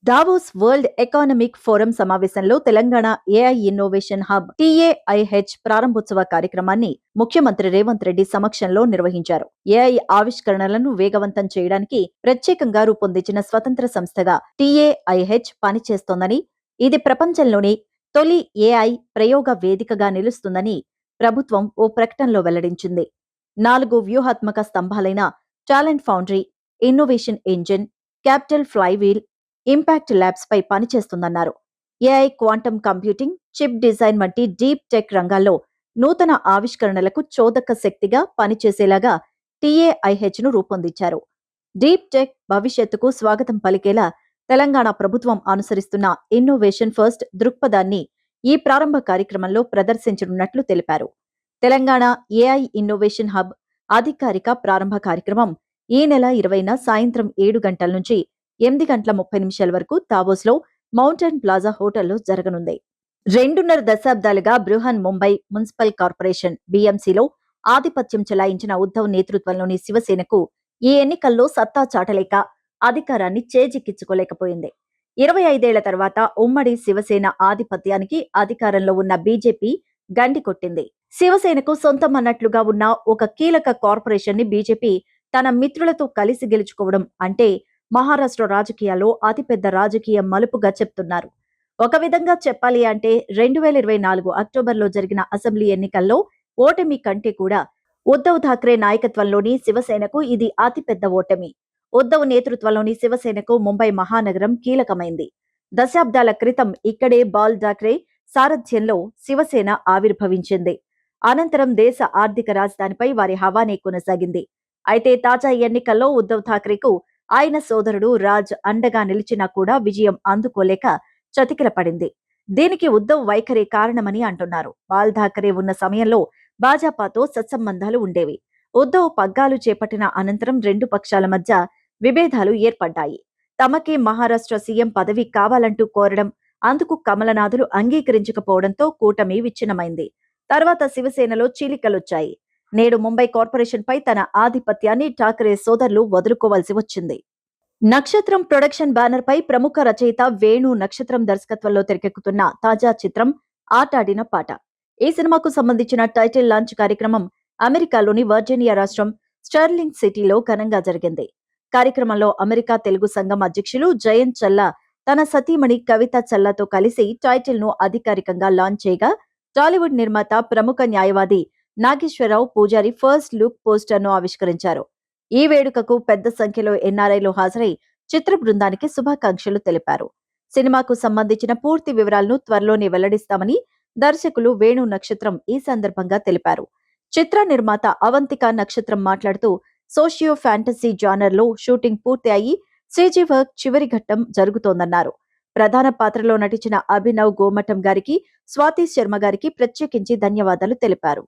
Davos world economic forum సమావేశంలో Telangana AI innovation hub టీఏఐహెచ్ ప్రారంభోత్సవ కార్యక్రమాన్ని ముఖ్యమంత్రి రేవంత్ రెడ్డి సమక్షంలో నిర్వహించారు. ఏఐ ఆవిష్కరణలను వేగవంతం చేయడానికి ప్రత్యేకంగా రూపొందించిన స్వతంత్ర సంస్థగా టీఏఐహెచ్ పనిచేస్తోందని, ఇది ప్రపంచంలోనే తొలి ఏఐ ప్రయోగ వేదికగా నిలుస్తుందని ప్రభుత్వం ఓ ప్రకటనలో వెల్లడించింది. 4 వ్యూహాత్మక స్తంభాలైన talent foundry, innovation engine, capital flywheel, impact labs పై పనిచేస్తుందన్నారు. AI, quantum computing, chip design వంటి డీప్ టెక్ రంగాల్లో నూతన ఆవిష్కరణలకు చోదక శక్తిగా పనిచేసేలాగా టీఏఐహెచ్ ను రూపొందించారు. డీప్ టెక్ భవిష్యత్తుకు స్వాగతం పలికేలా తెలంగాణ ప్రభుత్వం అనుసరిస్తున్న ఇన్నోవేషన్ ఫస్ట్ దృక్పథాన్ని ఈ ప్రారంభ కార్యక్రమంలో ప్రదర్శించనున్నట్లు తెలిపారు. తెలంగాణ ఏఐ ఇన్నోవేషన్ హబ్ అధికారిక ప్రారంభ కార్యక్రమం ఈ నెల 20న సాయంత్రం 7 గంటల నుంచి 8:30 వరకు దావోస్ లో మౌంటైన్ ప్లాజా హోటల్లో జరగనుంది. 2.5 దశాబ్దాలుగా బృహన్ ముంబై మున్సిపల్ కార్పొరేషన్ బీఎంసీలో ఆధిపత్యం చెలాయించిన ఉద్ధవ్ నేతృత్వంలోని శివసేనకు ఈ ఎన్నికల్లో సత్తా చాటలేక అధికారాన్ని చేజిక్కించుకోలేకపోయింది. 25 ఏళ్ల తర్వాత ఉమ్మడి శివసేన ఆధిపత్యానికి అధికారంలో ఉన్న బీజేపీ గండి కొట్టింది. శివసేనకు సొంతమన్నట్లుగా ఉన్న ఒక కీలక కార్పొరేషన్ ని బీజేపీ తన మిత్రులతో కలిసి గెలుచుకోవడం అంటే మహారాష్ట్ర రాజకీయాల్లో అతిపెద్ద రాజకీయ మలుపుగా చెప్తున్నారు. ఒక విధంగా చెప్పాలి అంటే 2024 అక్టోబర్లో జరిగిన అసెంబ్లీ ఎన్నికల్లో ఓటమి కంటే కూడా ఉద్ధవ్ ఠాక్రే నాయకత్వంలోని శివసేనకు ఇది అతిపెద్ద ఓటమి. ఉద్ధవ్ నేతృత్వంలోని శివసేనకు ముంబై మహానగరం కీలకమైంది. దశాబ్దాల క్రితం ఇక్కడే బాల్ ఠాక్రే సారథ్యంలో శివసేన ఆవిర్భవించింది. అనంతరం దేశ ఆర్థిక రాజధానిపై వారి హవానే కొనసాగింది. అయితే తాజా ఎన్నికల్లో ఉద్ధవ్ ఠాక్రేకు ఆయన సోదరుడు రాజ్ అండగా నిలిచినా కూడా విజయం అందుకోలేక చతికిల పడింది. దీనికి ఉద్ధవ్ వైఖరి కారణమని అంటున్నారు. బాల్ ఠాక్రే ఉన్న సమయంలో భాజపాతో సత్సంబంధాలు ఉండేవి. ఉద్ధవ్ పగ్గాలు చేపట్టిన అనంతరం రెండు పక్షాల మధ్య విభేదాలు ఏర్పడ్డాయి. తమకే మహారాష్ట్ర సీఎం పదవి కావాలంటూ కోరడం, అందుకు కమలనాథులు అంగీకరించకపోవడంతో కూటమి విచ్ఛిన్నమైంది. తర్వాత శివసేనలో చీలికలొచ్చాయి. నేడు ముంబై కార్పొరేషన్ పై తన ఆధిపత్యాన్ని ఠాక్రే సోదరులు వదులుకోవాల్సి వచ్చింది. నక్షత్రం ప్రొడక్షన్ బ్యానర్ పై ప్రముఖ రచయిత వేణు నక్షత్రం దర్శకత్వంలో తెరకెక్కుతున్న తాజా చిత్రం ఆటాడిన పాట. ఈ సినిమాకు సంబంధించిన టైటిల్ లాంచ్ కార్యక్రమం అమెరికాలోని వర్జీనియా రాష్ట్రం స్టెర్లింగ్ సిటీలో ఘనంగా జరిగింది. కార్యక్రమంలో అమెరికా తెలుగు సంఘం అధ్యక్షులు జయంత్ చల్లా తన సతీమణి కవిత చల్లాతో కలిసి టైటిల్ ను అధికారికంగా లాంచ్ చేయగా, టాలీవుడ్ నిర్మాత, ప్రముఖ న్యాయవాది నాగేశ్వరరావు పూజారి ఫస్ట్ లుక్ పోస్టర్ ను ఆవిష్కరించారు. ఈ వేడుకకు పెద్ద సంఖ్యలో ఎన్ఆర్ఐలు హాజరై చిత్ర బృందానికి శుభాకాంక్షలు తెలిపారు. సినిమాకు సంబంధించిన పూర్తి వివరాలను త్వరలోనే వెల్లడిస్తామని దర్శకులు వేణు నక్షత్రం ఈ సందర్భంగా తెలిపారు. చిత్ర నిర్మాత అవంతిక నక్షత్రం మాట్లాడుతూ, సోషియో ఫ్యాంటసీ జానర్ లో షూటింగ్ పూర్తి అయి సీజీ వర్క్ చివరి ఘట్టం జరుగుతోందన్నారు. ప్రధాన పాత్రలో నటించిన అభినవ్ గోమఠం గారికి, స్వాతి శర్మ గారికి ప్రత్యేకించి ధన్యవాదాలు తెలిపారు.